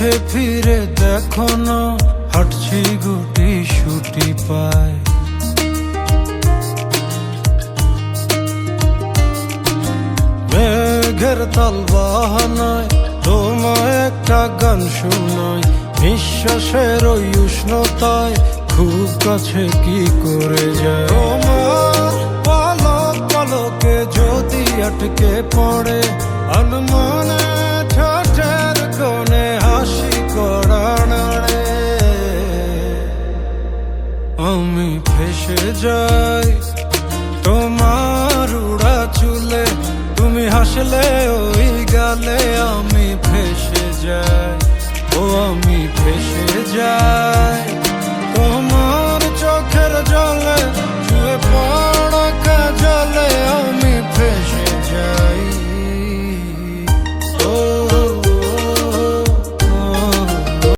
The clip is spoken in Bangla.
পিছে ফিরে দেখো না, হাঁটছি গুটি সুটি পায়। মেঘের তাল বাহানায় তোমায় একটা গান শোনাই, নিঃশ্বাসের ওই উষ্ণতায় খুব কাছে কি করে যায়। তোমার পলক পলকে যদি আটকে পড়ে আনমনে